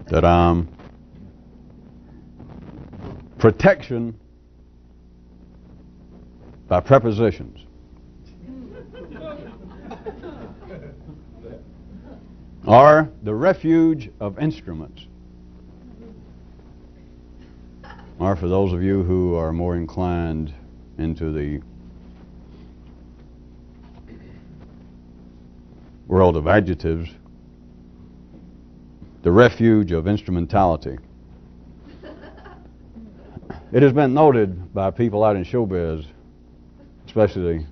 that protection by prepositions. Or the refuge of instruments. Or for those of you who are more inclined into the world of adjectives, the refuge of instrumentality. It has been noted by people out in showbiz, especially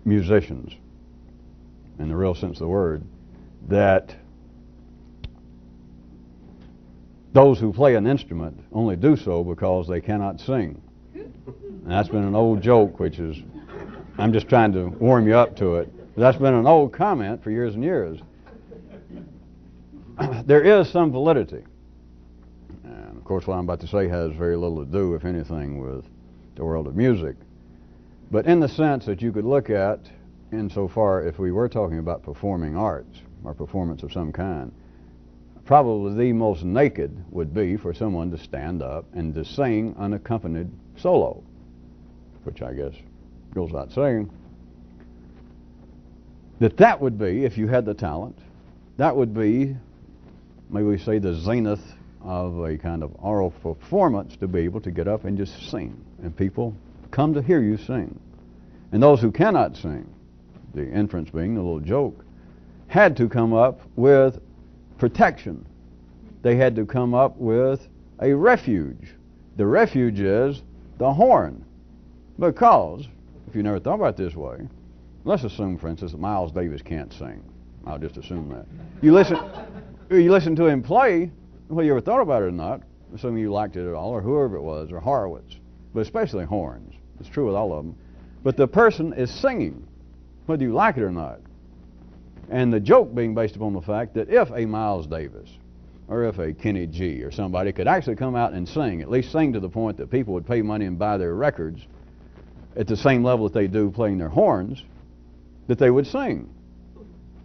musicians, in the real sense of the word, that those who play an instrument only do so because they cannot sing. And that's been an old joke, which is, I'm just trying to warm you up to it. But that's been an old comment for years and years. There is some validity. And of course what I'm about to say has very little to do, if anything, with the world of music. But in the sense that you could look at, insofar if we were talking about performing arts, or performance of some kind, probably the most naked would be for someone to stand up and to sing unaccompanied solo, which I guess goes without saying. That would be, if you had the talent, that would be, may we say, the zenith of a kind of oral performance, to be able to get up and just sing, and people come to hear you sing. And those who cannot sing, the inference being the little joke, had to come up with protection. They had to come up with a refuge. The refuge is the horn. Because, if you never thought about it this way, let's assume, for instance, that Miles Davis can't sing. I'll just assume that. You listen to him play, whether you ever thought about it or not, assuming you liked it at all, or whoever it was, or Horowitz, but especially horns. It's true with all of them. But the person is singing, whether you like it or not. And the joke being based upon the fact that if a Miles Davis or if a Kenny G or somebody could actually come out and sing, at least sing to the point that people would pay money and buy their records at the same level that they do playing their horns, that they would sing.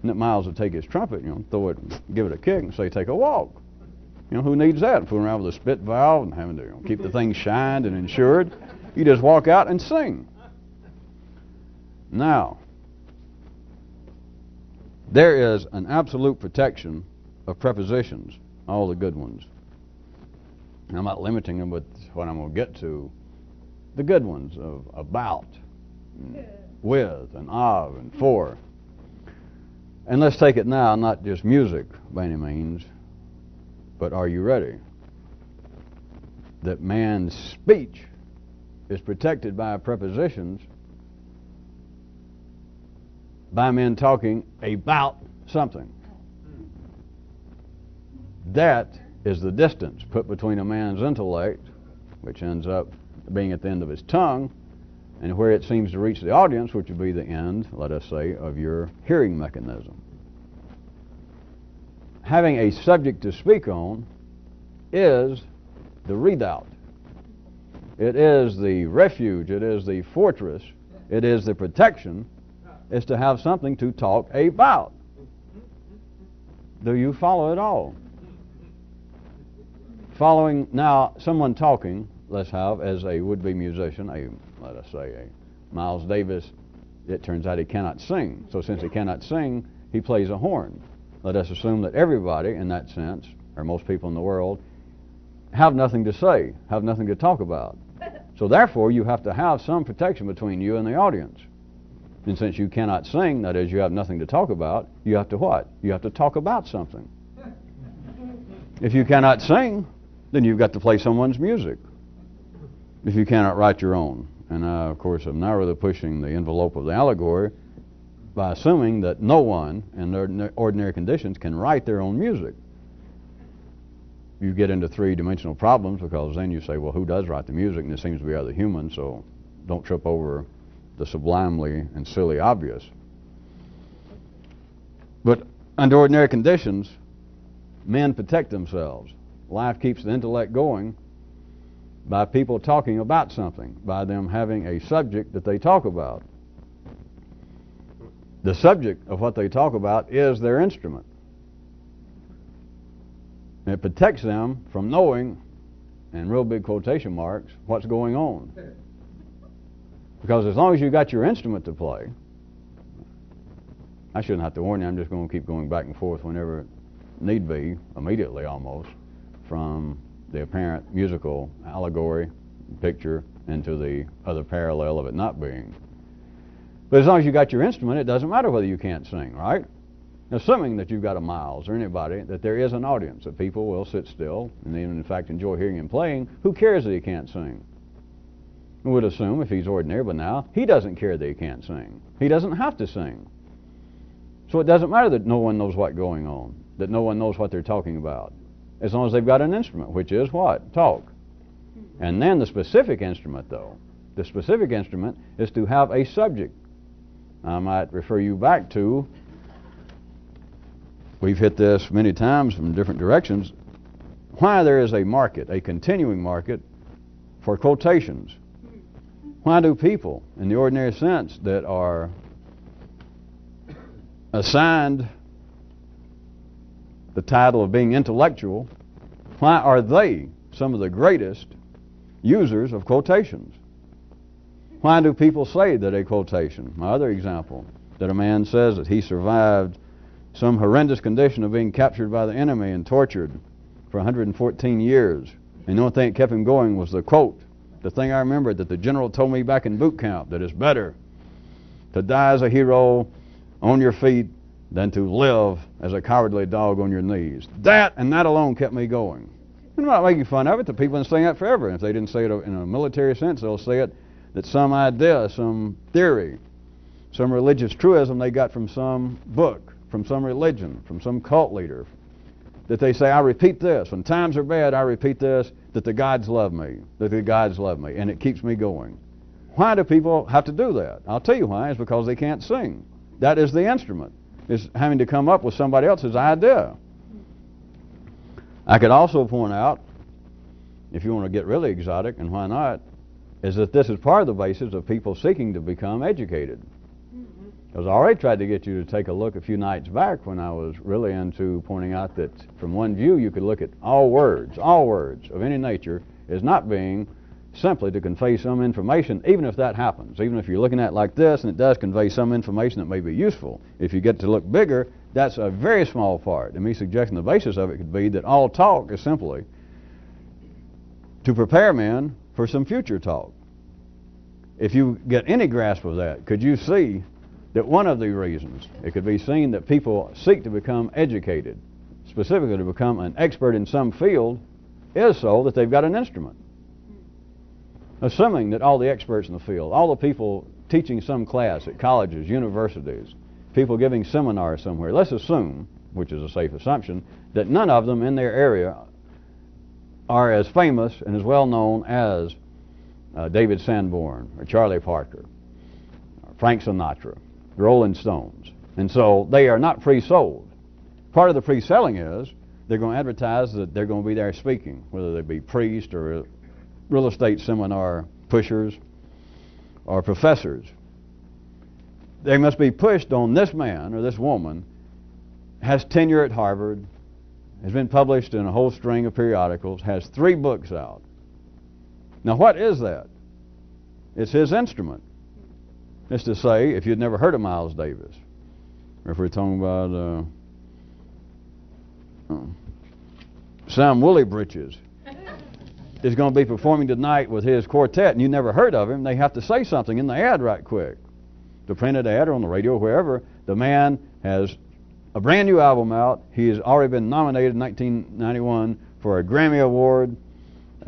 And that Miles would take his trumpet, throw it, give it a kick and say, take a walk. Who needs that? Fooling around with a spit valve and having to keep the thing shined and insured. You just walk out and sing. Now, there is an absolute protection of prepositions, all the good ones. I'm not limiting them, but what I'm going to get to, the good ones of about, and with, and of, and for. And let's take it now, not just music by any means, but are you ready? That man's speech is protected by prepositions, by men talking about something. That is the distance put between a man's intellect, which ends up being at the end of his tongue, and where it seems to reach the audience, which would be the end, let us say, of your hearing mechanism. Having a subject to speak on is the redoubt. It is the refuge. It is the fortress. It is the protection. Is to have something to talk about. Do you follow it all? Following now someone talking, let's have as a would-be musician, let us say a Miles Davis, it turns out he cannot sing. So since he cannot sing, he plays a horn. Let us assume that everybody in that sense, or most people in the world, have nothing to say, have nothing to talk about. So therefore you have to have some protection between you and the audience. And since you cannot sing, that is, you have nothing to talk about, you have to what? You have to talk about something. If you cannot sing, then you've got to play someone's music. If you cannot write your own. And I, of course, am now rather pushing the envelope of the allegory by assuming that no one in ordinary conditions can write their own music. You get into three-dimensional problems, because then you say, well, who does write the music? And it seems to be other humans, so don't trip over the sublimely and silly obvious. But under ordinary conditions, men protect themselves. Life keeps the intellect going by people talking about something, by them having a subject that they talk about. The subject of what they talk about is their instrument. And it protects them from knowing, in real big quotation marks, what's going on. Because as long as you got your instrument to play, I shouldn't have to warn you, I'm just going to keep going back and forth whenever need be, immediately almost, from the apparent musical allegory, picture, into the other parallel of it not being. But as long as you got your instrument, it doesn't matter whether you can't sing, right? Assuming that you've got a Miles or anybody, that there is an audience, that people will sit still and even in fact enjoy hearing him playing, who cares that he can't sing? We would assume if he's ordinary, but now he doesn't care that he can't sing. He doesn't have to sing. So it doesn't matter that no one knows what's going on, that no one knows what they're talking about, as long as they've got an instrument, which is what? Talk. And then the specific instrument, though, the specific instrument is to have a subject. I might refer you back to, we've hit this many times from different directions, why there is a market, a continuing market for quotations. Why do people, in the ordinary sense, that are assigned the title of being intellectual, why are they some of the greatest users of quotations? Why do people say that a quotation, my other example, that a man says that he survived some horrendous condition of being captured by the enemy and tortured for 114 years, and the only thing that kept him going was the quote, the thing I remember that the general told me back in boot camp, that it's better to die as a hero on your feet than to live as a cowardly dog on your knees. That and that alone kept me going. I'm not making fun of it. The people have been saying that forever. And if they didn't say it in a military sense, they'll say it that some idea, some theory, some religious truism they got from some book, from some religion, from some cult leader, that they say, I repeat this. When times are bad, I repeat this, that the gods love me, that the gods love me, and it keeps me going. Why do people have to do that? I'll tell you why. It's because they can't sing. That is the instrument, is having to come up with somebody else's idea. I could also point out, if you want to get really exotic, and why not, is that this is part of the basis of people seeking to become educated. Because I already tried to get you to take a look a few nights back when I was really into pointing out that from one view you could look at all words of any nature as not being simply to convey some information, even if that happens. Even if you're looking at it like this and it does convey some information that may be useful. If you get to look bigger, that's a very small part. And me suggesting the basis of it could be that all talk is simply to prepare men for some future talk. If you get any grasp of that, could you see that one of the reasons it could be seen that people seek to become educated, specifically to become an expert in some field, is so that they've got an instrument. Assuming that all the experts in the field, all the people teaching some class at colleges, universities, people giving seminars somewhere, let's assume, which is a safe assumption, that none of them in their area are as famous and as well known as David Sanborn or Charlie Parker or Frank Sinatra, the Rolling Stones. And so they are not pre-sold. Part of the pre-selling is they're going to advertise that they're going to be there speaking, whether they be priests or real estate seminar pushers or professors. They must be pushed on this man or this woman has tenure at Harvard, has been published in a whole string of periodicals, has 3 books out. Now what is that? It's his instrument. It's to say, if you'd never heard of Miles Davis, or if we're talking about Sam Woolly-Britches, is going to be performing tonight with his quartet, and you never heard of him, they have to say something in the ad right quick. The printed ad or on the radio or wherever, the man has a brand new album out. He has already been nominated in 1991 for a Grammy Award.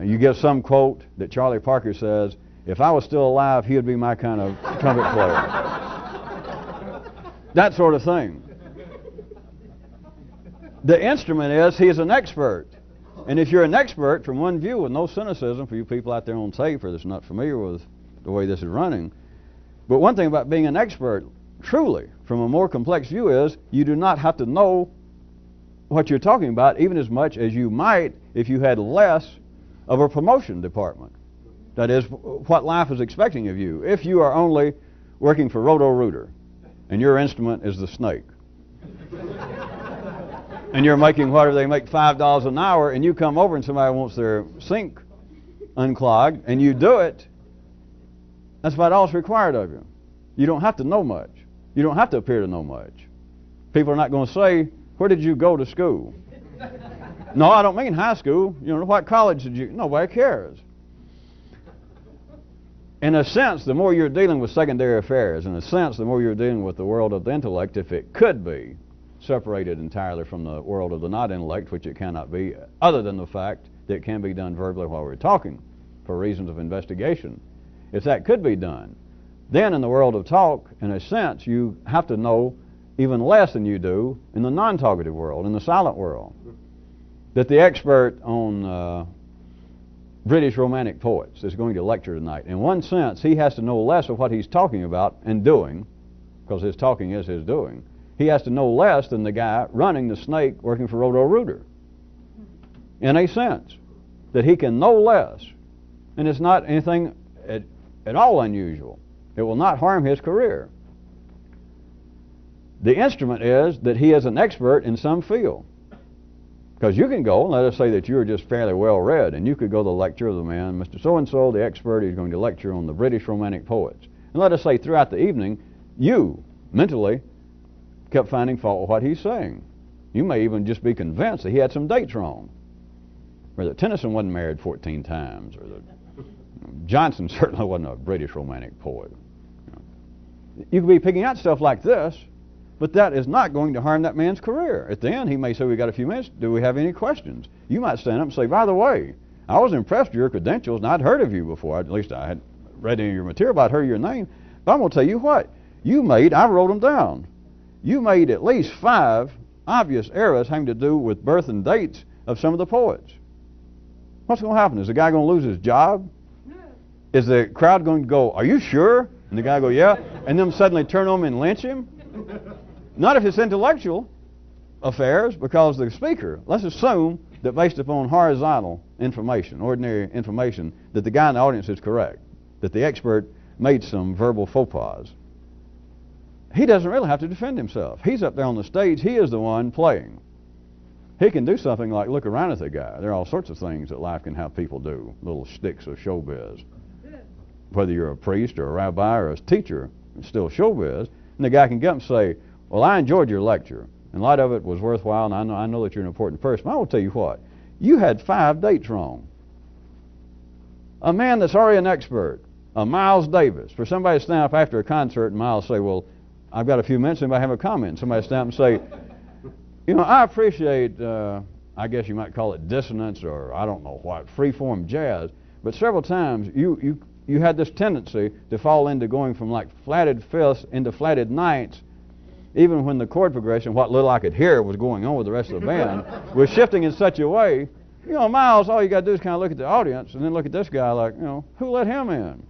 You get some quote that Charlie Parker says, if I was still alive, he would be my kind of trumpet player. That sort of thing. The instrument is, he is an expert. And if you're an expert, from one view, with no cynicism for you people out there on tape or that's not familiar with the way this is running, but one thing about being an expert, truly, from a more complex view is, you do not have to know what you're talking about even as much as you might if you had less of a promotion department. That is, what life is expecting of you. If you are only working for Roto-Rooter and your instrument is the snake. and you're making whatever they make $5 an hour, and you come over and somebody wants their sink unclogged, and you do it, that's about all that's required of you. You don't have to know much. You don't have to appear to know much. People are not going to say, where did you go to school? No, I don't mean high school. You know, what college did you... Nobody cares. In a sense, the more you're dealing with secondary affairs, in a sense, the more you're dealing with the world of the intellect, if it could be separated entirely from the world of the not intellect, which it cannot be, other than the fact that it can be done verbally while we're talking for reasons of investigation. If that could be done, then in the world of talk, in a sense, you have to know even less than you do in the non-talkative world, in the silent world. That the expert on British Romantic poets is going to lecture tonight, in one sense, he has to know less of what he's talking about and doing, because his talking is his doing. He has to know less than the guy running the snake working for Roto-Rooter. In a sense, that he can know less. And it's not anything at all unusual. It will not harm his career. The instrument is that he is an expert in some field. Because you can go, and let us say that you're just fairly well read, and you could go to the lecture of the man, Mr. So-and-so, the expert, who's going to lecture on the British Romantic poets. And let us say throughout the evening, you, mentally, kept finding fault with what he's saying. You may even just be convinced that he had some dates wrong. Or that Tennyson wasn't married 14 times, or that Johnson certainly wasn't a British Romantic poet. You could be picking out stuff like this, but that is not going to harm that man's career. At the end, he may say, we got a few minutes, do we have any questions? You might stand up and say, by the way, I was impressed with your credentials, and I'd heard of you before. At least I had read any of your material, but I'd heard your name. But I'm going to tell you what, I wrote them down. You made at least 5 obvious errors having to do with birth and dates of some of the poets. What's going to happen? Is the guy going to lose his job? Is the crowd going to go, are you sure? And the guy go, yeah. And then suddenly turn on him and lynch him? Not if it's intellectual affairs, because the speaker, let's assume that based upon horizontal information, ordinary information, that the guy in the audience is correct, that the expert made some verbal faux pas. He doesn't really have to defend himself. He's up there on the stage. He is the one playing. He can do something like look around at the guy. There are all sorts of things that life can have people do, little sticks of showbiz. Whether you're a priest or a rabbi or a teacher, it's still showbiz. And the guy can get up and say, well, I enjoyed your lecture, and a lot of it was worthwhile, and I know that you're an important person. But I will tell you what, you had 5 dates wrong. A man that's already an expert, a Miles Davis, for somebody to stand up after a concert and Miles say, well, I've got a few minutes, anybody have a comment? Somebody stand up and say, you know, I appreciate, I guess you might call it dissonance or I don't know what, free-form jazz, but several times you had this tendency to fall into going from like flatted fifths into flatted ninths, even when the chord progression, what little I could hear was going on with the rest of the band, was shifting in such a way, you know, Miles, all you got to do is kind of look at the audience and then look at this guy like, you know, who let him in?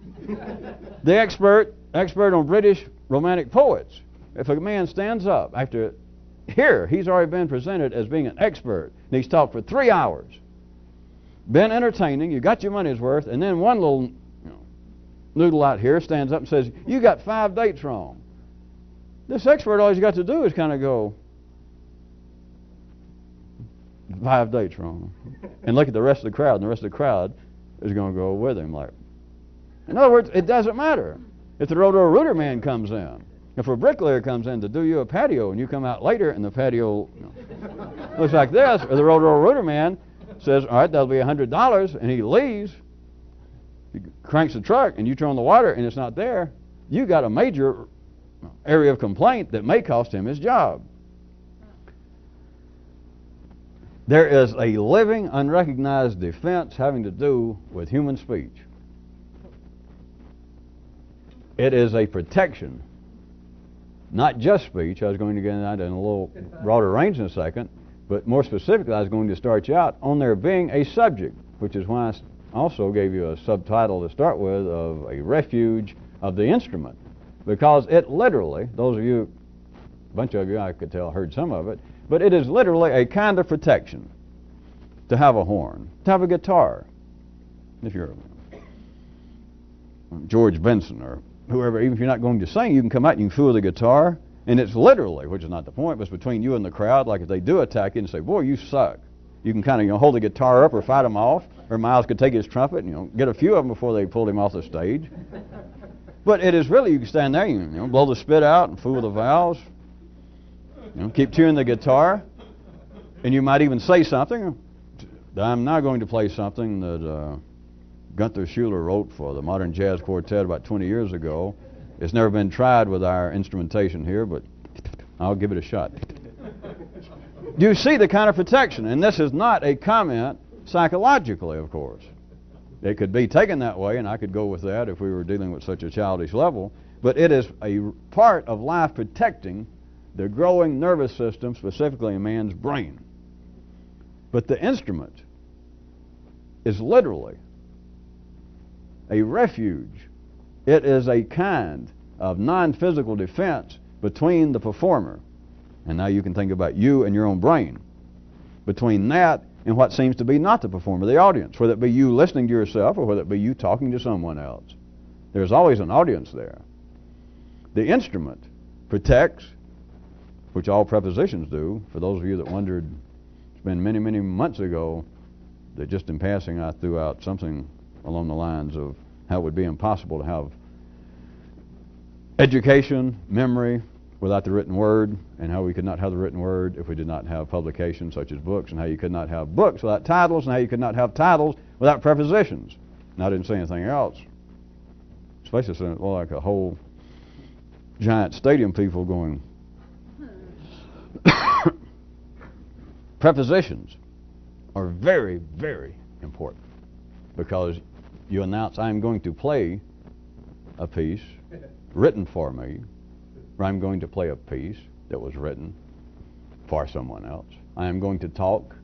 The expert on British Romantic poets. If a man stands up after here, he's already been presented as being an expert, and he's talked for 3 hours, been entertaining, you got your money's worth, and then one little noodle out here stands up and says, you got 5 dates wrong. This expert, all he's got to do is kind of go, 5 dates wrong. And look at the rest of the crowd, and the rest of the crowd is going to go with him. Like, in other words, it doesn't matter if the Roto-Rooter man comes in. If a bricklayer comes in to do you a patio and you come out later and the patio looks like this, or the Roto-Rooter man says, all right, that'll be $100, and he leaves, he cranks the truck and you turn on the water and it's not there, you got a major area of complaint that may cost him his job. There is a living, unrecognized defense having to do with human speech. It is a protection, not just speech. I was going to get into that in a little broader range in a second, but more specifically, I was going to start you out on there being a subject, which is why I also gave you a subtitle to start with of a refuge of the instrument, because it literally, those of you, a bunch of you I could tell heard some of it, but it is literally a kind of protection to have a horn, to have a guitar. If you're George Benson or whoever, even if you're not going to sing, you can come out and you can feel the guitar And it's literally, which is not the point, but it's between you and the crowd. Like if they do attack you and say, boy, you suck. You can kind of hold the guitar up or fight them off. Or Miles could take his trumpet and get a few of them before they pulled him off the stage. But it is really, you can stand there, blow the spit out and fool the valves. Keep tuning the guitar. And you might even say something. I'm now going to play something that Gunther Schuller wrote for the Modern Jazz Quartet about 20 years ago. It's never been tried with our instrumentation here, but I'll give it a shot. Do you see the kind of protection? And this is not a comment psychologically, of course. It could be taken that way, and I could go with that if we were dealing with such a childish level, but it is a part of life protecting the growing nervous system, specifically a man's brain. But the instrument is literally a refuge. It is a kind of non-physical defense between the performer, and now you can think about you and your own brain, between that and what seems to be not the performer, the audience, whether it be you listening to yourself or whether it be you talking to someone else. There's always an audience there. The instrument protects, which all prepositions do. For those of you that wondered, it's been many, many months ago that just in passing I threw out something along the lines of how it would be impossible to have education, memory, without the written word, and how we could not have the written word if we did not have publications such as books, and how you could not have books without titles, and how you could not have titles without prepositions. And I didn't say anything else. Especially since it looked like a whole giant stadium people going. Prepositions are very, very important because you announce, I'm going to play a piece written for me, or I'm going to play a piece that was written for someone else. I am going to talk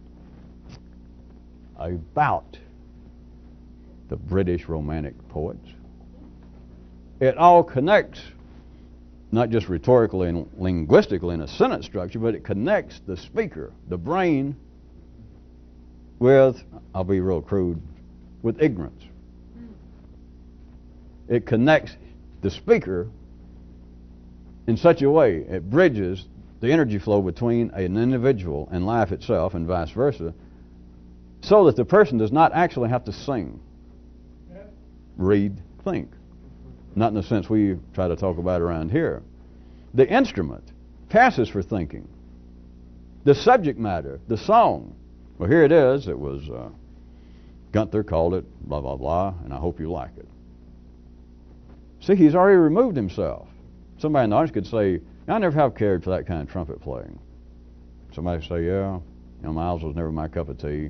about the British Romantic poets. It all connects, not just rhetorically and linguistically in a sentence structure, but it connects the speaker, the brain, with, I'll be real crude, with ignorance. It connects the speaker in such a way, it bridges the energy flow between an individual and life itself and vice versa, so that the person does not actually have to sing, read, think. Not in the sense we try to talk about around here. The instrument passes for thinking. The subject matter, the song, well, here it is. It was, Gunther called it blah, blah, blah, and I hope you like it. See, he's already removed himself. Somebody in the audience could say, I never have cared for that kind of trumpet playing. Somebody say, yeah, Miles was never my cup of tea.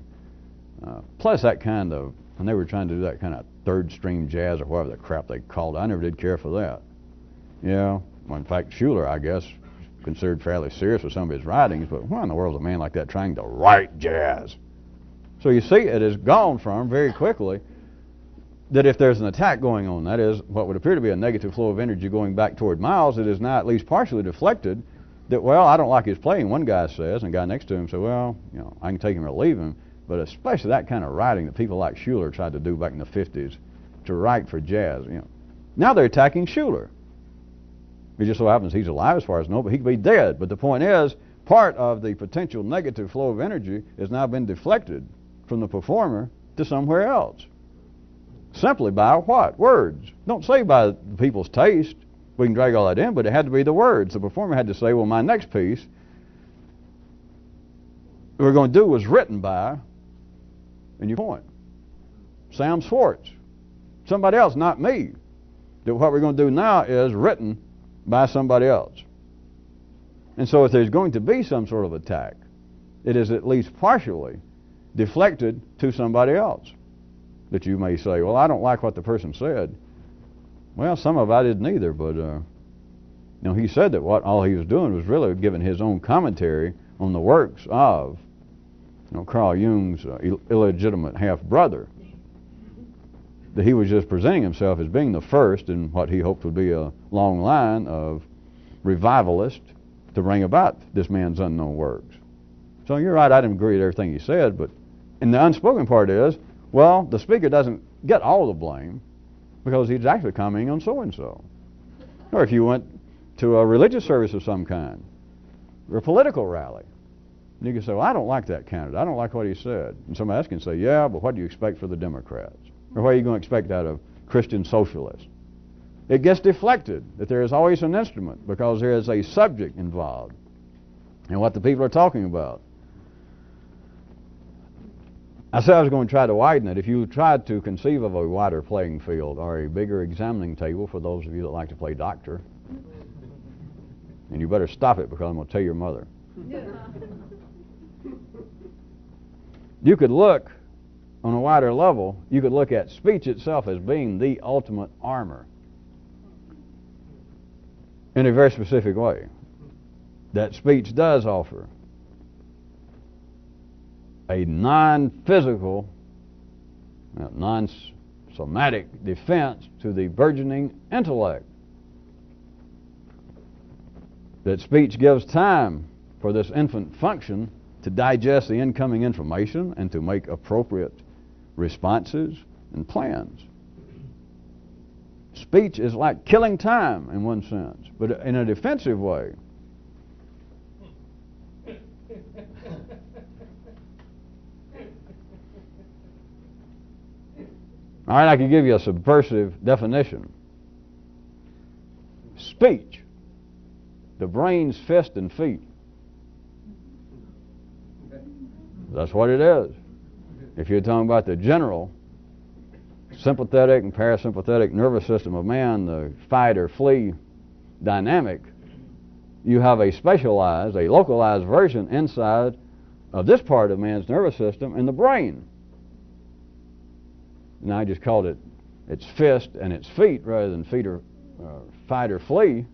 Plus that kind of, when they were trying to do that kind of third stream jazz or whatever the crap they called it, I never did care for that. Yeah, well, in fact, Schuller, I guess, considered fairly serious with some of his writings, but why in the world is a man like that trying to write jazz? So you see, it has gone from very quickly that if there's an attack going on, that is what would appear to be a negative flow of energy going back toward Miles, it is now at least partially deflected that, well, I don't like his playing, one guy says, and the guy next to him said, well, I can take him or leave him, but especially that kind of writing that people like Schuller tried to do back in the 50s to write for jazz, Now they're attacking Schuller. It just so happens he's alive as far as I know, but he could be dead. But the point is, part of the potential negative flow of energy has now been deflected from the performer to somewhere else. Simply by what? Words. Don't say by the people's taste. We can drag all that in, but it had to be the words. The performer had to say, well, my next piece we're going to do was written by, and your point, Sam Swartz. Somebody else, not me. That what we're going to do now is written by somebody else. And so if there's going to be some sort of attack, it is at least partially deflected to somebody else. That you may say, well, I don't like what the person said. Well, some of I didn't either, but he said that all he was doing was really giving his own commentary on the works of Carl Jung's illegitimate half-brother. That he was just presenting himself as being the first in what he hoped would be a long line of revivalists to bring about this man's unknown works. So you're right, I didn't agree with everything he said, but and the unspoken part is, well, the speaker doesn't get all the blame because he's actually commenting on so-and-so. Or if you went to a religious service of some kind, or a political rally. And you can say, well, I don't like that candidate. I don't like what he said. And somebody else can say, yeah, but what do you expect for the Democrats? Or what are you going to expect out of Christian socialists? It gets deflected that there is always an instrument because there is a subject involved in what the people are talking about. I said I was going to try to widen it. If you tried to conceive of a wider playing field or a bigger examining table for those of you that like to play doctor, and you better stop it because I'm going to tell your mother. You could look on a wider level, you could look at speech itself as being the ultimate armor in a very specific way. That speech does offer a non-physical, non-somatic defense to the burgeoning intellect. That speech gives time for this infant function to digest the incoming information and to make appropriate responses and plans. Speech is like killing time in one sense, but in a defensive way. All right, I could give you a subversive definition. Speech, the brain's fist and feet. That's what it is. If you're talking about the general sympathetic and parasympathetic nervous system of man, the fight or flee dynamic, you have a specialized, a localized version inside of this part of man's nervous system in the brain. And I just called it its fist and its feet rather than feet or fight or flee.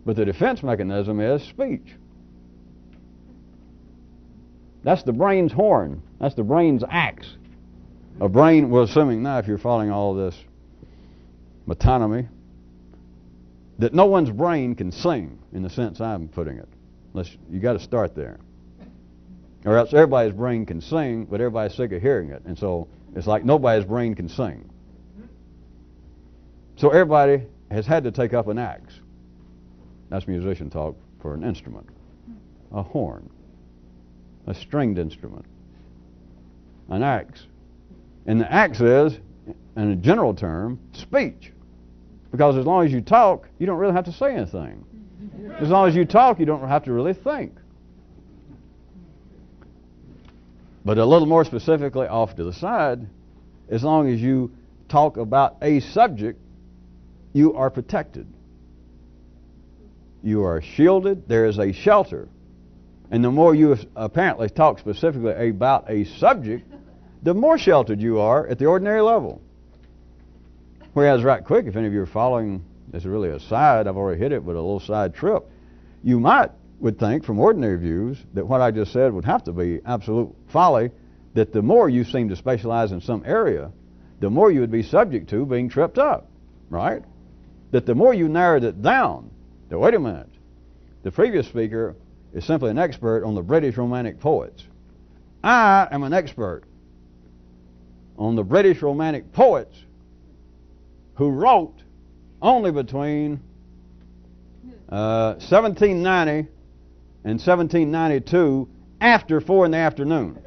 But the defense mechanism is speech. That's the brain's horn. That's the brain's axe. A brain, we're assuming now, if you're following all this metonymy, that no one's brain can sing in the sense I'm putting it. You got to start there. Or else everybody's brain can sing, but everybody's sick of hearing it. And so it's like nobody's brain can sing. So everybody has had to take up an axe. That's musician talk for an instrument. A horn. A stringed instrument. An axe. And the axe is, in a general term, speech. Because as long as you talk, you don't really have to say anything. As long as you talk, you don't have to really think. But a little more specifically off to the side, as long as you talk about a subject, you are protected. You are shielded. There is a shelter. And the more you apparently talk specifically about a subject, the more sheltered you are at the ordinary level. Whereas right quick, if any of you are following, this is really a side, I've already hit it with a little side trip, you would think from ordinary views that what I just said would have to be absolute folly, that the more you seem to specialize in some area, the more you would be subject to being tripped up, right? That the more you narrowed it down, that wait a minute, the previous speaker is simply an expert on the British Romantic poets. I am an expert on the British Romantic poets who wrote only between 1790 and 1792 after 4 in the afternoon.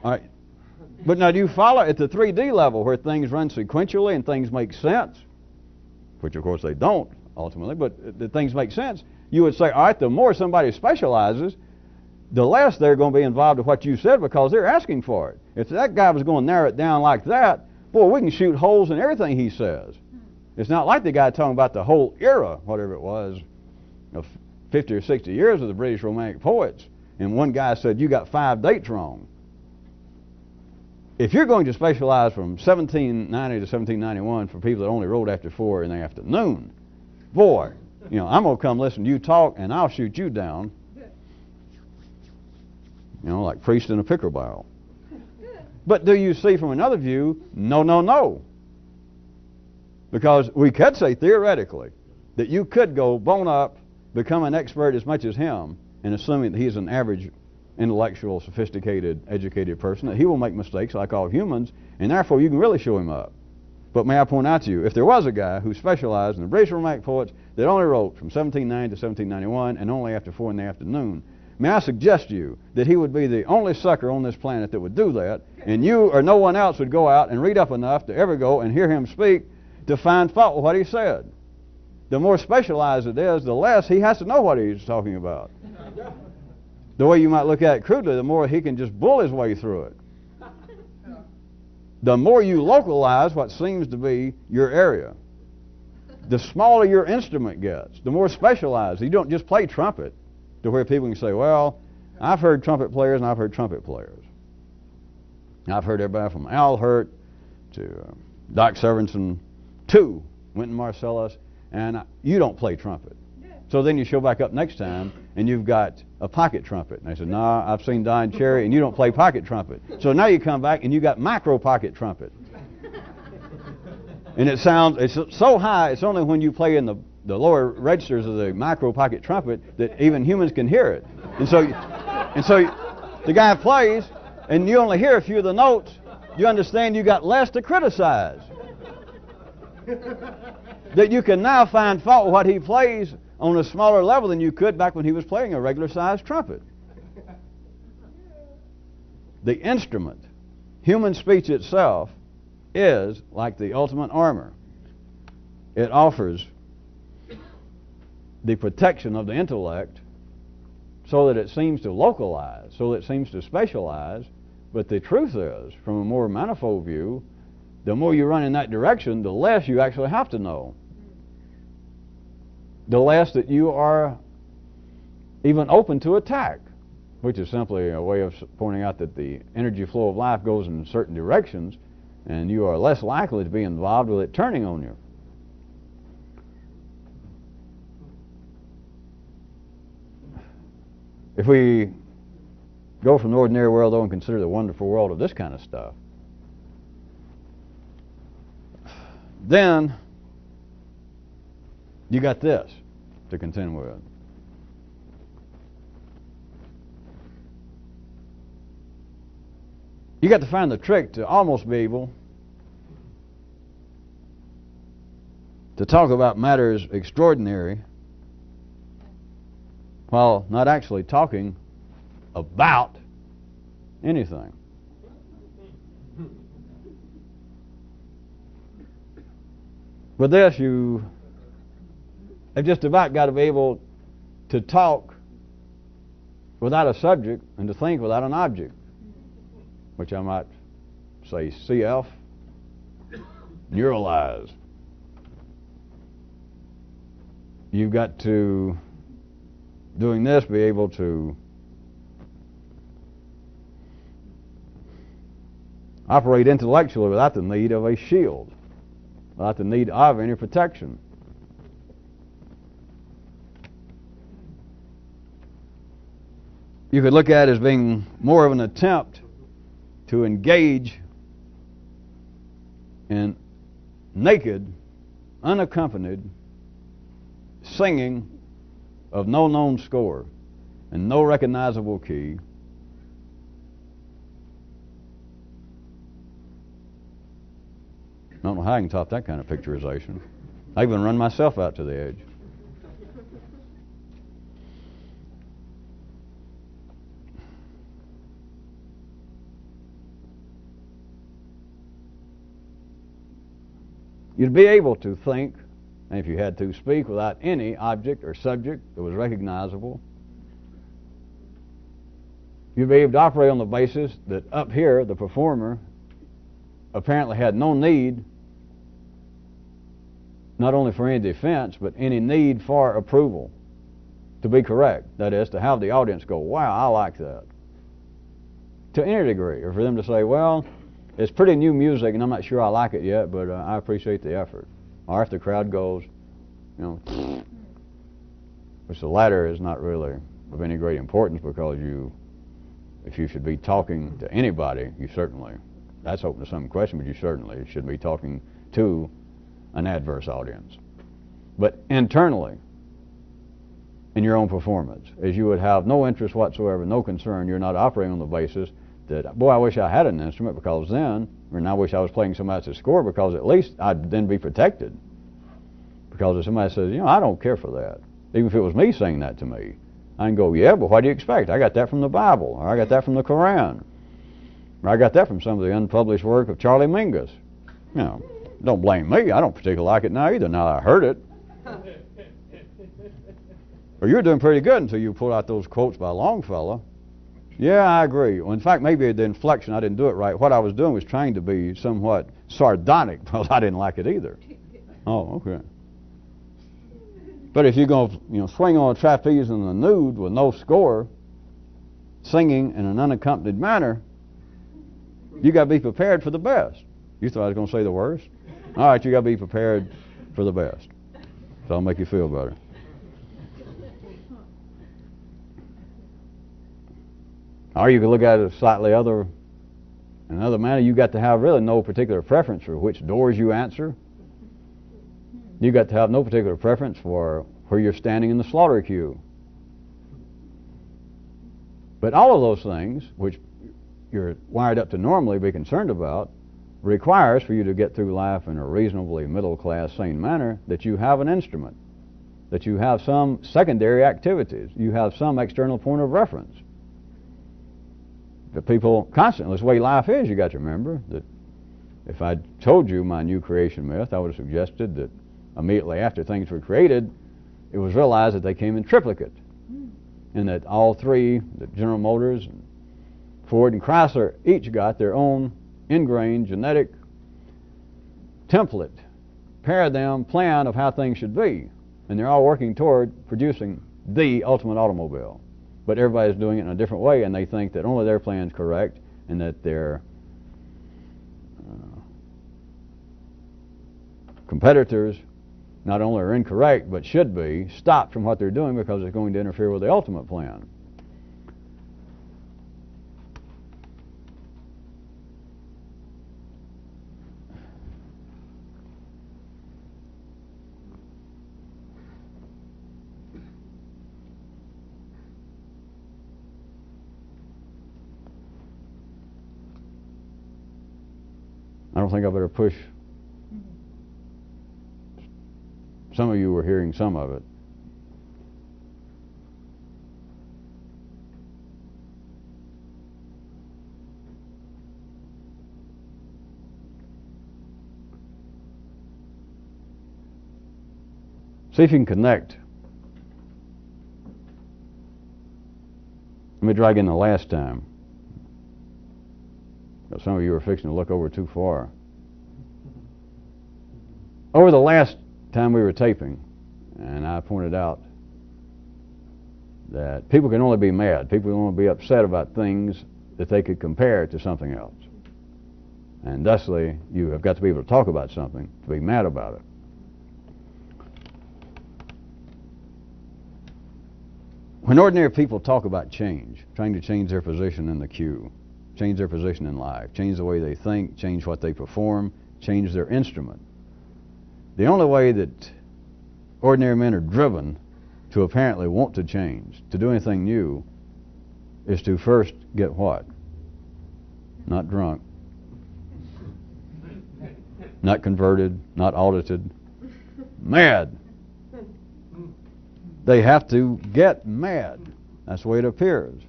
All right. But now do you follow at the 3D level where things run sequentially and things make sense? Which of course they don't ultimately, but the things make sense. You would say, all right, the more somebody specializes, the less they're going to be involved with what you said because they're asking for it. If that guy was going to narrow it down like that, boy, we can shoot holes in everything he says. It's not like the guy talking about the whole era, whatever it was, of 50 or 60 years of the British Romantic poets, and one guy said, you got 5 dates wrong. If you're going to specialize from 1790 to 1791 for people that only wrote after 4 in the afternoon, boy, I'm going to come listen to you talk and I'll shoot you down. Like priest in a picker barrel. But do you see from another view, no. Because we could say theoretically that you could go bone up, become an expert as much as him, and assuming that he's an average intellectual, sophisticated, educated person, that he will make mistakes like all humans, and therefore you can really show him up. But may I point out to you, if there was a guy who specialized in the British Romantic poets that only wrote from 1790 to 1791 and only after 4 in the afternoon, may I suggest to you that he would be the only sucker on this planet that would do that, and you or no one else would go out and read up enough to ever go and hear him speak to find fault with what he said. The more specialized it is, the less he has to know what he's talking about. The way you might look at it crudely, the more he can just bull his way through it. The more you localize what seems to be your area, the smaller your instrument gets, the more specialized. You don't just play trumpet to where people can say, well, I've heard trumpet players and I've heard trumpet players. I've heard everybody from Al Hurt to Doc Severinsen to Wynton Marsalis, and you don't play trumpet. So then you show back up next time and you've got a pocket trumpet. And they said, no, I've seen Don Cherry and you don't play pocket trumpet. So now you come back and you got micro pocket trumpet. And it's so high, it's only when you play in the lower registers of the micro pocket trumpet that even humans can hear it. And so the guy plays and you only hear a few of the notes, you understand you got less to criticize. That you can now find fault with what he plays on a smaller level than you could back when he was playing a regular-sized trumpet. The instrument, human speech itself, is like the ultimate armor. It offers the protection of the intellect so that it seems to localize, so that it seems to specialize. But the truth is, from a more manifold view, the more you run in that direction, the less you actually have to know. The less that you are even open to attack, which is simply a way of pointing out that the energy flow of life goes in certain directions, and you are less likely to be involved with it turning on you. If we go from the ordinary world, though, and consider the wonderful world of this kind of stuff, then you got this to contend with. You got to find the trick to almost be able to talk about matters extraordinary while not actually talking about anything. With this, you have just about got to be able to talk without a subject and to think without an object, which I might say CF, neuralize. You've got to, doing this, be able to operate intellectually without the need of a shield, without the need of any protection. You could look at it as being more of an attempt to engage in naked, unaccompanied singing of no known score and no recognizable key. I don't know how I can top that kind of picturization. I even run myself out to the edge. You'd be able to think, and if you had to speak, without any object or subject that was recognizable. You'd be able to operate on the basis that up here, the performer apparently had no need, not only for any defense, but any need for approval to be correct. That is, to have the audience go, wow, I like that. To any degree, or for them to say, well, it's pretty new music and I'm not sure I like it yet, but I appreciate the effort. Or if the crowd goes, you know, which the latter is not really of any great importance, because if you should be talking to anybody, you certainly, that's open to some question, but you certainly should be talking to an adverse audience. But internally, in your own performance, as you would have no interest whatsoever, no concern, you're not operating on the basis that, boy, I wish I had an instrument because then, and I wish I was playing somebody else's score because at least I'd then be protected. Because if somebody says, I don't care for that, even if it was me saying that to me, I can go, yeah, but what do you expect? I got that from the Bible, or I got that from the Quran, or I got that from some of the unpublished work of Charlie Mingus. Don't blame me. I don't particularly like it now either. Now I heard it. Or you're doing pretty good until you pull out those quotes by Longfellow. Yeah, I agree. Well, in fact, maybe the inflection, I didn't do it right. What I was doing was trying to be somewhat sardonic because I didn't like it either. Oh, okay. But if you're going to swing on a trapeze in the nude with no score, singing in an unaccompanied manner, you got to be prepared for the best. You thought I was going to say the worst? All right, you got to be prepared for the best. So I'll make you feel better. Or you can look at it slightly in another manner. You got to have really no particular preference for which doors you answer. You got to have no particular preference for where you're standing in the slaughter queue. But all of those things, which you're wired up to normally be concerned about, requires for you to get through life in a reasonably middle-class, sane manner that you have an instrument, that you have some secondary activities, you have some external point of reference. The people constantly, this way life is, you got to remember that if I told you my new creation myth, I would have suggested that immediately after things were created, it was realized that they came in triplicate, and that all three, the General Motors, and Ford, and Chrysler, each got their own ingrained genetic template, paradigm, plan of how things should be, and they're all working toward producing the ultimate automobile. But everybody's doing it in a different way, and they think that only their plan's correct, and that their competitors not only are incorrect, but should be stopped from what they're doing because it's going to interfere with the ultimate plan. I don't think I better push. Some of you were hearing some of it. See if you can connect. Let me drag in the last time. Some of you are fixing to look over too far. Over the last time we were taping, and I pointed out that people can only be mad. People can only be upset about things that they could compare to something else. And thusly, you have got to be able to talk about something to be mad about it. When ordinary people talk about change, trying to change their position in the queue, change their position in life, change the way they think, change what they perform, change their instrument, the only way that ordinary men are driven to apparently want to change, to do anything new, is to first get what? Not drunk, not converted, not audited, mad. They have to get mad. That's the way it appears.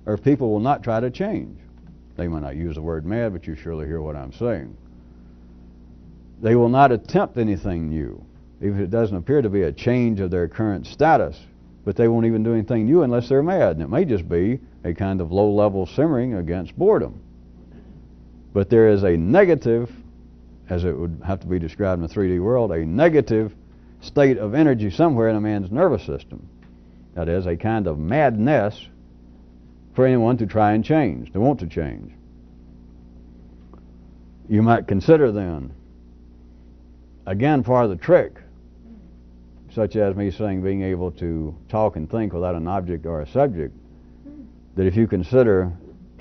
Or people will not try to change. They might not use the word mad, but you surely hear what I'm saying. They will not attempt anything new, even if it doesn't appear to be a change of their current status. But they won't even do anything new unless they're mad. And it may just be a kind of low-level simmering against boredom. But there is a negative, as it would have to be described in the 3D world, a negative state of energy somewhere in a man's nervous system. That is, a kind of madness for anyone to try and change, to want to change. You might consider then, again, part of the trick, such as me saying being able to talk and think without an object or a subject, that if you consider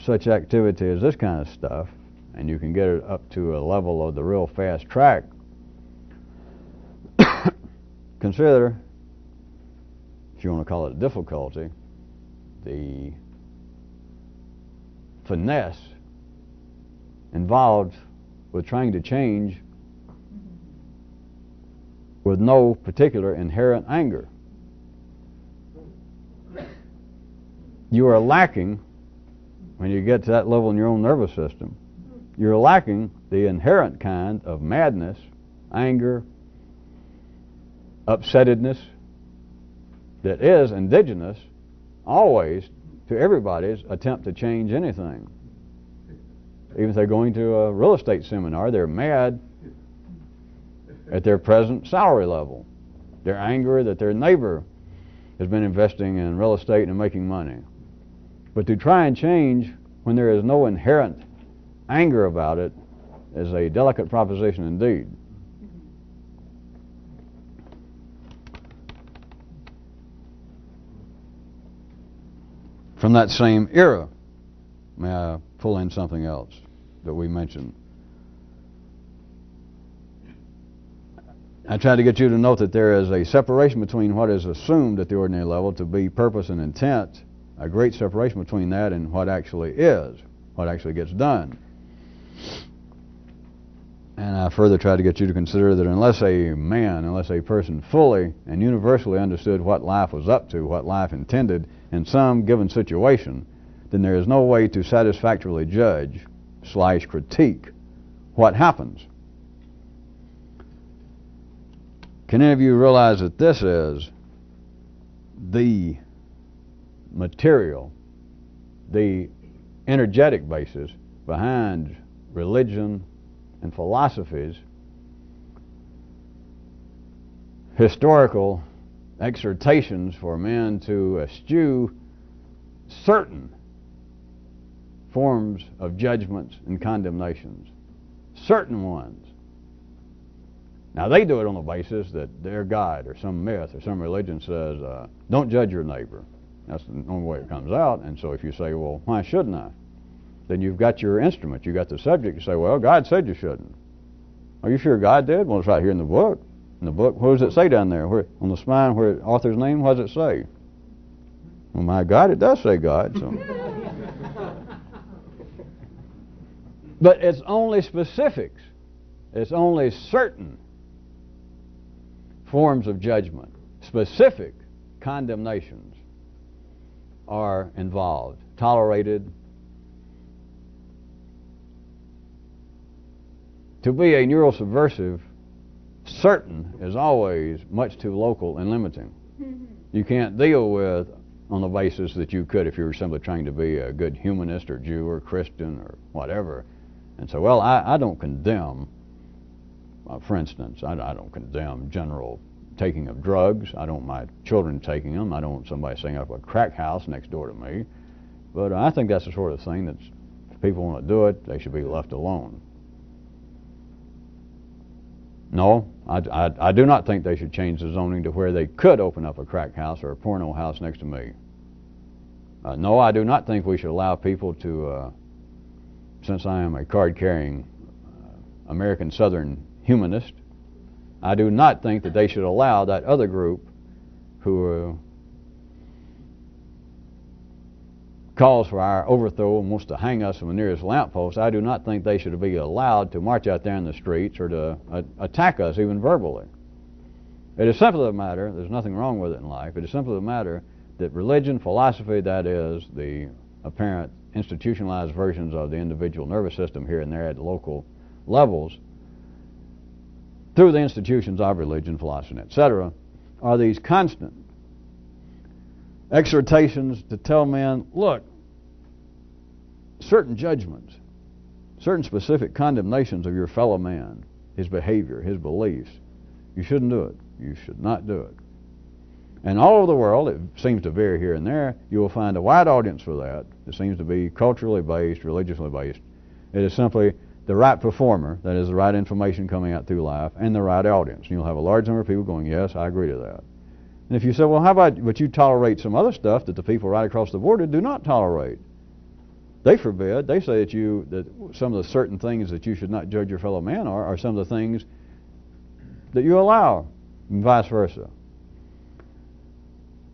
such activity as this kind of stuff, and you can get it up to a level of the real fast track, consider, if you want to call it a difficulty, the finesse involved with trying to change with no particular inherent anger. You are lacking, when you get to that level in your own nervous system, you're lacking the inherent kind of madness, anger, upsettedness that is indigenous always to everybody's attempt to change anything. Even if they're going to a real estate seminar, they're mad at their present salary level. They're angry that their neighbor has been investing in real estate and making money. But to try and change when there is no inherent anger about it is a delicate proposition indeed. From that same era, may I pull in something else that we mentioned? I tried to get you to note that there is a separation between what is assumed at the ordinary level to be purpose and intent, a great separation between that and what actually is, what actually gets done. And I further tried to get you to consider that unless a person fully and universally understood what life was up to, what life intended in some given situation, then there is no way to satisfactorily judge / critique what happens. Can any of you realize that this is the material, the energetic basis behind religion and philosophies, historical exhortations for men to eschew certain forms of judgments and condemnations, certain ones. Now they do it on the basis that their God or some myth or some religion says, don't judge your neighbor. That's the only way it comes out. And so if you say, well, why shouldn't I? Then you've got your instrument, you've got the subject. You say, well, God said you shouldn't. Are you sure God did? Well, it's right here in the book. In the book, what does it say down there? Where, on the spine, where the author's name, what does it say? Well, my God, it does say God. So. But it's only specifics. It's only certain forms of judgment. Specific condemnations are involved, tolerated. To be a neural subversive, certain is always much too local and limiting. You can't deal with on the basis that you could if you were simply trying to be a good humanist or Jew or Christian or whatever. And so, well, I don't condemn, for instance, I don't condemn general taking of drugs. I don't want my children taking them. I don't want somebody setting up a crack house next door to me. But I think that's the sort of thing that if people want to do it, they should be left alone. No, I do not think they should change the zoning to where they could open up a crack house or a porno house next to me. No, I do not think we should allow people to, since I am a card-carrying American Southern humanist, I do not think that they should allow that other group who calls for our overthrow and wants to hang us from the nearest lamppost. I do not think they should be allowed to march out there in the streets or to attack us even verbally. It is simply the matter, there's nothing wrong with it in life, it is simply the matter that religion, philosophy, that is, the apparent institutionalized versions of the individual nervous system here and there at local levels, through the institutions of religion, philosophy, etc., are these constant exhortations to tell men, look, certain judgments, certain specific condemnations of your fellow man, his behavior, his beliefs, you shouldn't do it. You should not do it. And all over the world, it seems to vary here and there, you will find a wide audience for that. It seems to be culturally based, religiously based. It is simply the right performer, that is the right information coming out through life, and the right audience. And you'll have a large number of people going, yes, I agree to that. And if you say, well, how about, but you tolerate some other stuff that the people right across the border do not tolerate. They forbid, they say that some of the certain things that you should not judge your fellow man are some of the things that you allow, and vice versa.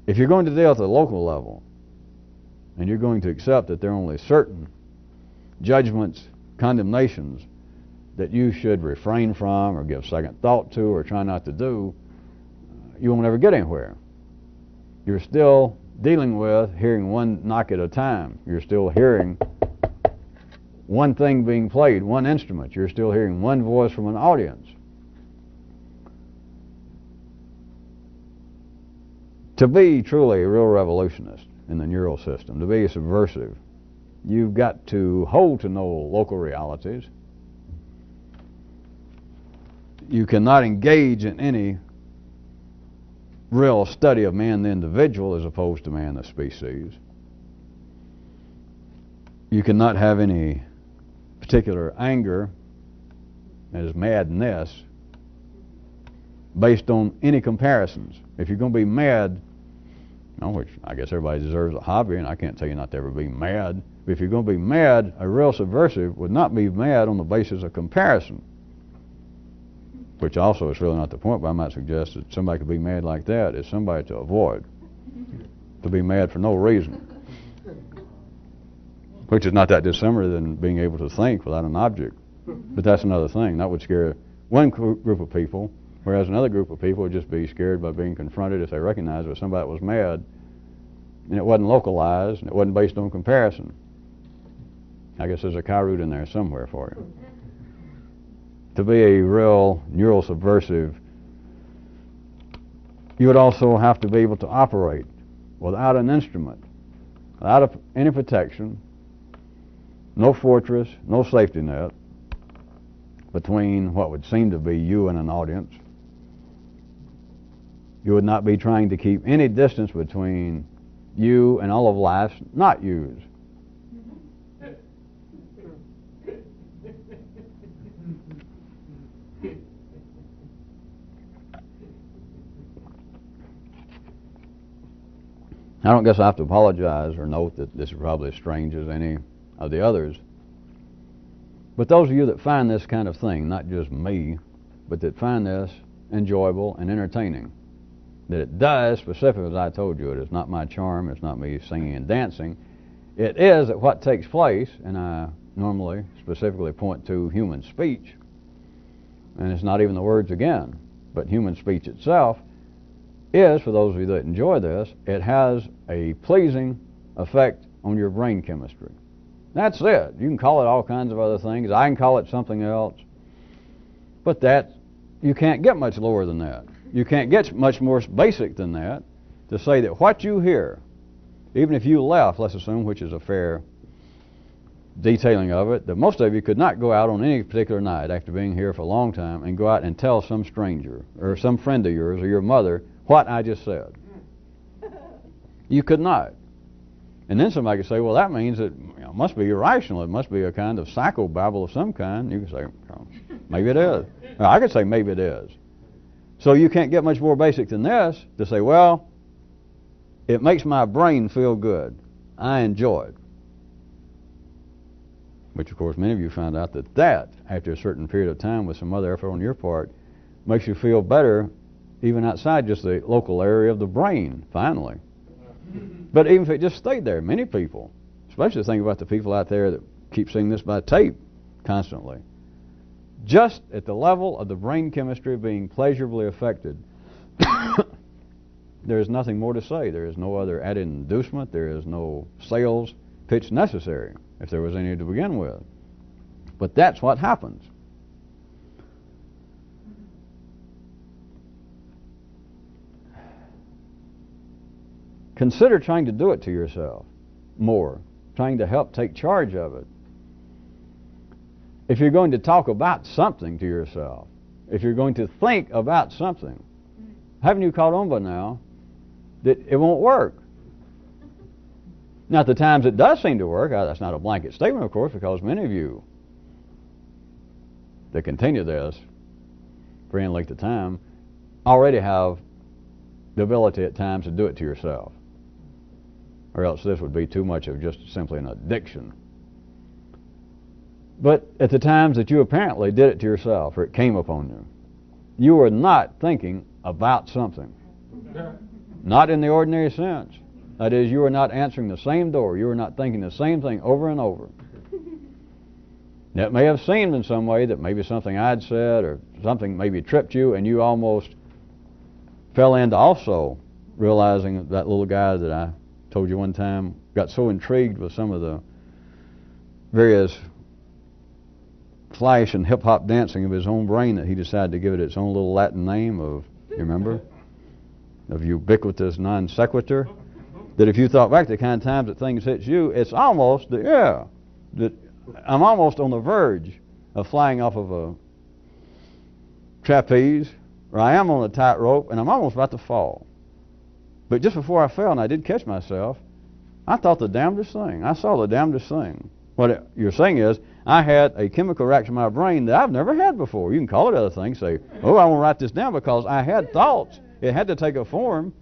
If you're going to deal at the local level, and you're going to accept that there are only certain judgments, condemnations that you should refrain from or give second thought to or try not to do, you won't ever get anywhere. You're still dealing with hearing one knock at a time. You're still hearing one thing being played, one instrument. You're still hearing one voice from an audience. To be truly a real revolutionist in the neural system, to be subversive, you've got to hold to no local realities. You cannot engage in any real study of man the individual as opposed to man the species. You cannot have any particular anger as madness based on any comparisons. If you're going to be mad, which I guess everybody deserves a hobby, and I can't tell you not to ever be mad, but if you're going to be mad, a real subversive would not be mad on the basis of comparison, which also is really not the point, but I might suggest that somebody could be mad like that is somebody to avoid, to be mad for no reason, which is not that dissimilar than being able to think without an object. But that's another thing. That would scare one group of people, whereas another group of people would just be scared by being confronted if they recognized that somebody was mad and it wasn't localized and it wasn't based on comparison. I guess there's a chi root in there somewhere for you. To be a real neural subversive, you would also have to be able to operate without an instrument, without any protection, no fortress, no safety net between what would seem to be you and an audience. You would not be trying to keep any distance between you and all of life's not yous. I don't guess I have to apologize or note that this is probably as strange as any of the others. But those of you that find this kind of thing, not just me, but that find this enjoyable and entertaining, that it does, specifically as I told you, it is not my charm, it's not me singing and dancing. It is that what takes place, and I normally specifically point to human speech, and it's not even the words again, but human speech itself, is, for those of you that enjoy this, it has a pleasing effect on your brain chemistry. That's it. You can call it all kinds of other things. I can call it something else. But that, you can't get much lower than that. You can't get much more basic than that to say that what you hear, even if you left, let's assume, which is a fair detailing of it, that most of you could not go out on any particular night after being here for a long time and go out and tell some stranger or some friend of yours or your mother what I just said. You could not. And then somebody could say, well, that means that it must be irrational. It must be a kind of psychobabble of some kind. You could say, oh, maybe it is. Or I could say, maybe it is. So you can't get much more basic than this to say, well, it makes my brain feel good. I enjoy it. Which, of course, many of you found out that after a certain period of time with some other effort on your part, makes you feel better even outside just the local area of the brain, finally. But even if it just stayed there, many people, especially think about the people out there that keep seeing this by tape constantly, just at the level of the brain chemistry being pleasurably affected, there is nothing more to say. There is no other added inducement. There is no sales pitch necessary, if there was any to begin with. But that's what happens. Consider trying to do it to yourself more, trying to help take charge of it. If you're going to talk about something to yourself, if you're going to think about something, haven't you caught on by now that it won't work? Now, at the times it does seem to work, that's not a blanket statement, of course, because many of you that continue this for any length of time already have the ability at times to do it to yourself. Or else this would be too much of just simply an addiction. But at the times that you apparently did it to yourself, or it came upon you, you were not thinking about something. Not in the ordinary sense. That is, you were not answering the same door. You were not thinking the same thing over and over. That may have seemed in some way that maybe something I'd said or something maybe tripped you, and you almost fell into also realizing that little guy that I told you one time got so intrigued with some of the various flash and hip-hop dancing of his own brain that he decided to give it its own little Latin name of, you remember, of ubiquitous non sequitur. That if you thought back to the kind of times that things hit you, it's almost, that I'm almost on the verge of flying off of a trapeze, or I am on a tightrope, and I'm almost about to fall. But just before I fell, and I did catch myself, I thought the damnedest thing. I saw the damnedest thing. What you're saying is, I had a chemical reaction in my brain that I've never had before. You can call it other things. Say, oh, I want to write this down because I had thoughts. It had to take a form.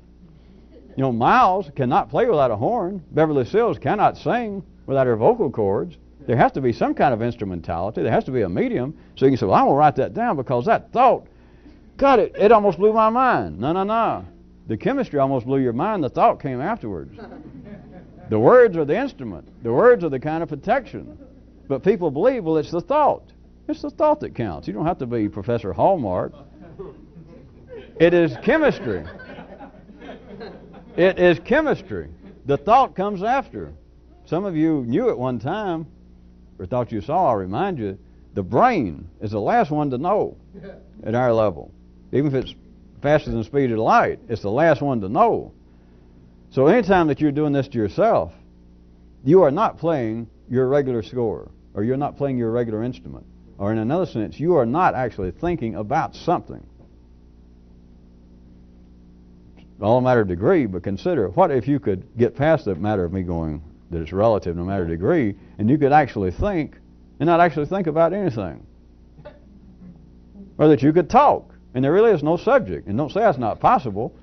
You know, Miles cannot play without a horn. Beverly Sills cannot sing without her vocal cords. There has to be some kind of instrumentality. There has to be a medium. So you can say, well, I want to write that down because that thought, God, it almost blew my mind. No. The chemistry almost blew your mind. The thought came afterwards. The words are the instrument. The words are the kind of protection. But people believe, well, it's the thought. It's the thought that counts. You don't have to be Professor Hallmark. It is chemistry. It is chemistry. The thought comes after. Some of you knew at one time, or thought you saw, I'll remind you, the brain is the last one to know at our level. Even if it's faster than the speed of light, it's the last one to know. So anytime that you're doing this to yourself, you are not playing your regular score, or you're not playing your regular instrument, or in another sense, you are not actually thinking about something. All a matter of degree, but consider, what if you could get past the matter of me going that it's relative no matter of degree, and you could actually think and not actually think about anything? Or that you could talk, and there really is no subject, and don't say that's not possible.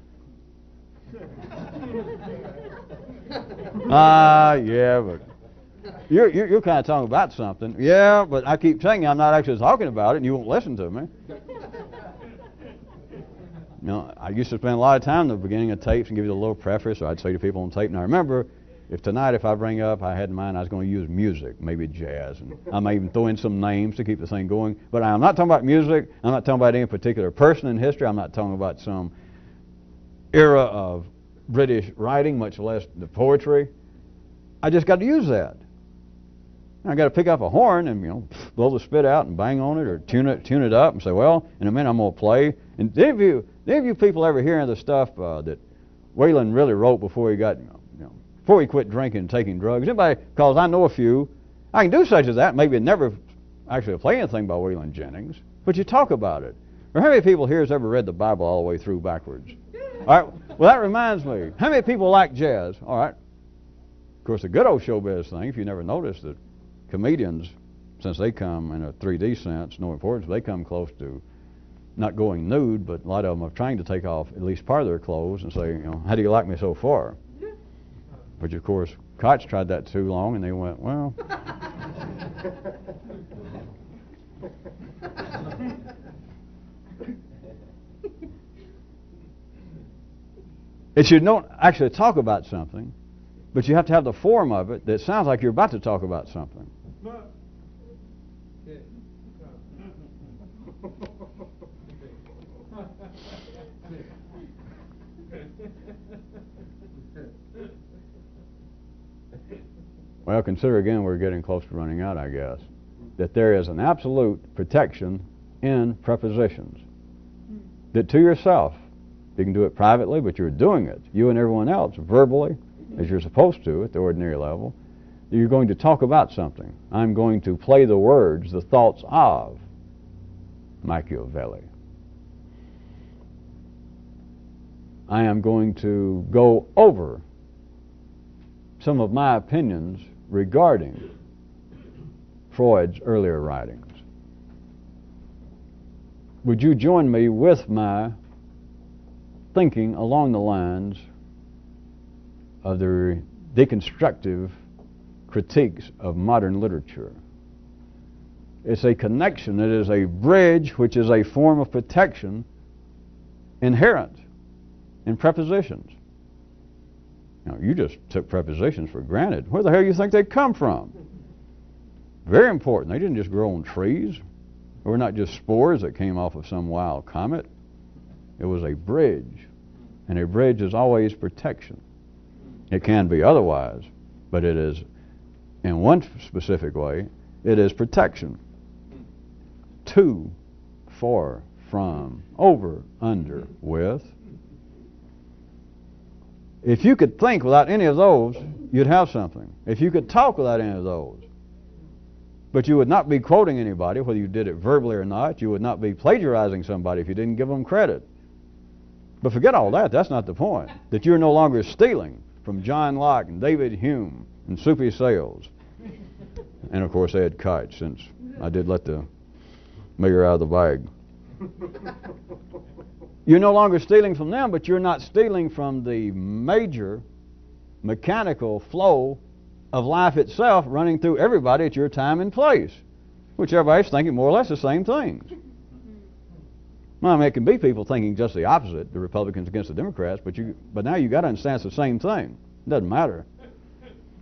Yeah, but you're kind of talking about something. Yeah, but I keep telling you I'm not actually talking about it, and you won't listen to me. You know, I used to spend a lot of time in the beginning of tapes and give you a little preface, or I'd say to people on tape, now remember, if I bring up, I had in mind I was going to use music, maybe jazz, and I may even throw in some names to keep the thing going, but I'm not talking about music, I'm not talking about any particular person in history, I'm not talking about some era of British writing, much less the poetry. I just got to use that. I got to pick up a horn and, you know, blow the spit out and bang on it, or tune it up and say, well, in a minute I'm going to play. And did you people ever hear the stuff that Waylon really wrote before he got, before he quit drinking and taking drugs? Anybody? Because I know a few. I can do such as that. Maybe never actually play anything by Waylon Jennings, but you talk about it. Or how many people here has ever read the Bible all the way through backwards? All right. Well, that reminds me. How many people like jazz? All right. Of course, the good old showbiz thing, if you never noticed that comedians, since they come in a 3D sense, no importance, they come close to not going nude, but a lot of them are trying to take off at least part of their clothes and say, how do you like me so far? But of course, Cox tried that too long, and they went, well. It's you don't actually talk about something, but you have to have the form of it that sounds like you're about to talk about something. Well, consider again, we're getting close to running out, I guess, that there is an absolute protection in prepositions. That to yourself, you can do it privately, but you're doing it, you and everyone else, verbally, as you're supposed to at the ordinary level. You're going to talk about something. I'm going to play the words, the thoughts of Machiavelli. I am going to go over some of my opinions regarding Freud's earlier writings. Would you join me with my thinking along the lines of the deconstructive critiques of modern literature? It's a connection. It is a bridge, which is a form of protection inherent in prepositions. You just took prepositions for granted. Where the hell do you think they come from? Very important. They didn't just grow on trees. They were not just spores that came off of some wild comet. It was a bridge. And a bridge is always protection. It can be otherwise, but it is, in one specific way, it is protection. To, for, from, over, under, with. If you could think without any of those, you'd have something. If you could talk without any of those, but you would not be quoting anybody, whether you did it verbally or not. You would not be plagiarizing somebody if you didn't give them credit. But forget all that. That's not the point. That you're no longer stealing from John Locke and David Hume and Soupy Sales. And of course Ed Kite, since I did let the mayor out of the bag. You're no longer stealing from them, but you're not stealing from the major mechanical flow of life itself running through everybody at your time and place, which everybody's thinking more or less the same things. Well, I mean, it can be people thinking just the opposite, the Republicans against the Democrats, but now you've got to understand it's the same thing. It doesn't matter.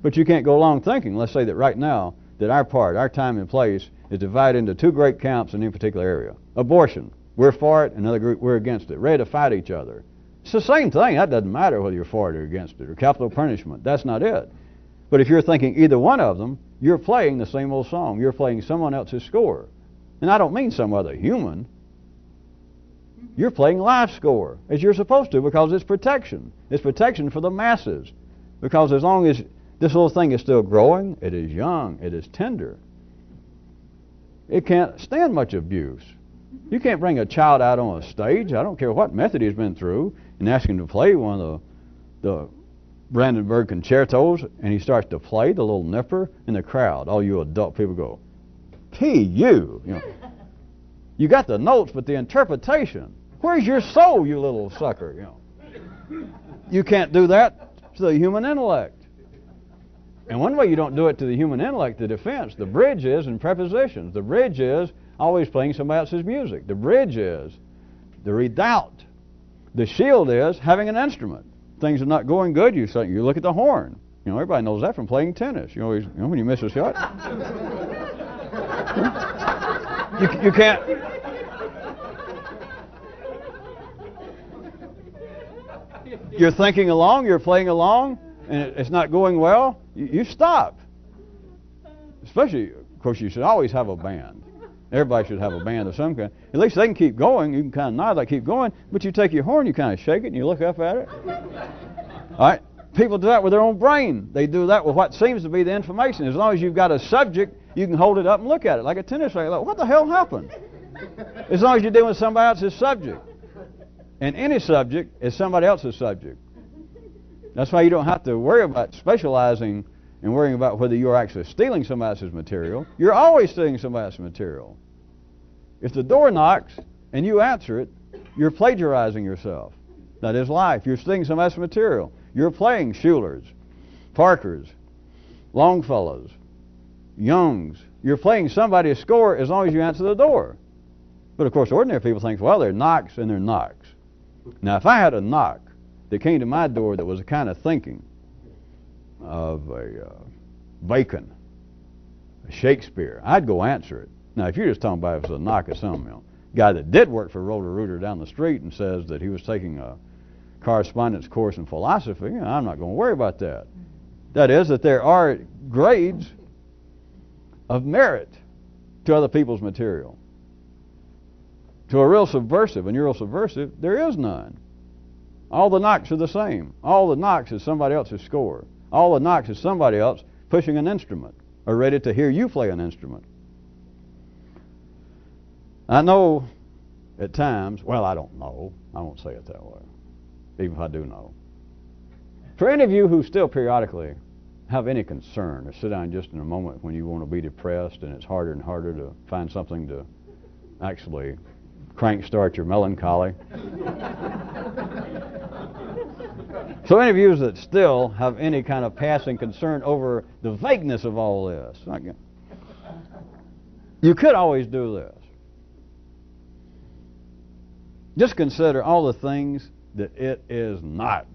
But you can't go along thinking, let's say that right now, that our time and place is divided into two great camps in any particular area. Abortion, we're for it, another group, we're against it, ready to fight each other. It's the same thing. That doesn't matter whether you're for it or against it, or capital punishment. That's not it. But if you're thinking either one of them, you're playing the same old song. You're playing someone else's score. And I don't mean some other human. You're playing life score, as you're supposed to, because it's protection. It's protection for the masses. Because as long as this little thing is still growing, it is young, it is tender, it can't stand much abuse. You can't bring a child out on a stage, I don't care what method he's been through, and ask him to play one of the Brandenburg concertos, and he starts to play the little nipper in the crowd. All you adult people go, P.U. You know, you got the notes, but the interpretation, where's your soul, you little sucker? You know, you can't do that to the human intellect. And one way you don't do it to the human intellect, the defense, the bridge is in prepositions. The bridge is always playing somebody else's music. The bridge is the redoubt. The shield is having an instrument. Things are not going good, you look at the horn. You know, everybody knows that from playing tennis. You always, when you miss a shot. you can't. You're thinking along, you're playing along, and it's not going well, you stop. Especially, of course, you should always have a band. Everybody should have a band of some kind. At least they can keep going. You can kind of nod like keep going, but you take your horn, you kind of shake it, and you look up at it. All right? People do that with their own brain. They do that with what seems to be the information. As long as you've got a subject, you can hold it up and look at it like a tennis racket. What the hell happened? As long as you're dealing with somebody else's subject. And any subject is somebody else's subject. That's why you don't have to worry about specializing and worrying about whether you're actually stealing somebody else's material. You're always stealing somebody else's material. If the door knocks and you answer it, you're plagiarizing yourself. That is life. You're stealing somebody else's material. You're playing Schulers, Parkers, Longfellows, Youngs. You're playing somebody's score as long as you answer the door. But of course, ordinary people think, well, they're knocks and they're knocks. Now, if I had a knock that came to my door that was a kind of thinking of a Bacon, a Shakespeare, I'd go answer it. Now, if you're just talking about it was a knock at some guy that did work for Roto-Rooter down the street and says that he was taking a correspondence course in philosophy, I'm not going to worry about that. That is, that there are grades of merit to other people's material. To a real subversive, and you're real subversive, there is none. All the knocks are the same. All the knocks is somebody else's score. All the knocks is somebody else pushing an instrument or ready to hear you play an instrument. I know at times, well, I don't know. I won't say it that way, even if I do know. For any of you who still periodically have any concern or sit down just in a moment when you want to be depressed and it's harder and harder to find something to actually crank start your melancholy. So any of you that still have any kind of passing concern over the vagueness of all this, you could always do this. Just consider all the things that it is not.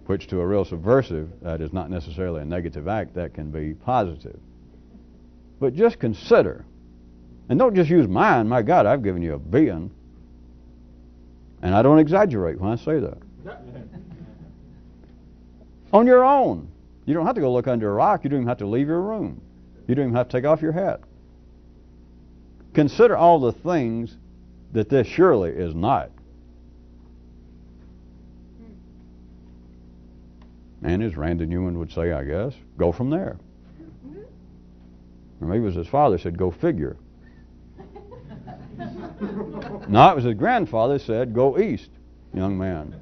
which to a real subversive, that is not necessarily a negative act, that can be positive. But just consider, and don't just use mind. My God, I've given you a being. And I don't exaggerate when I say that. On your own. You don't have to go look under a rock. You don't even have to leave your room. You don't even have to take off your hat. Consider all the things that this surely is not. And as Randy Newman would say, I guess, go from there. Or maybe it was his father said, go figure. No, it was his grandfather said, go east, young man.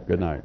Good night.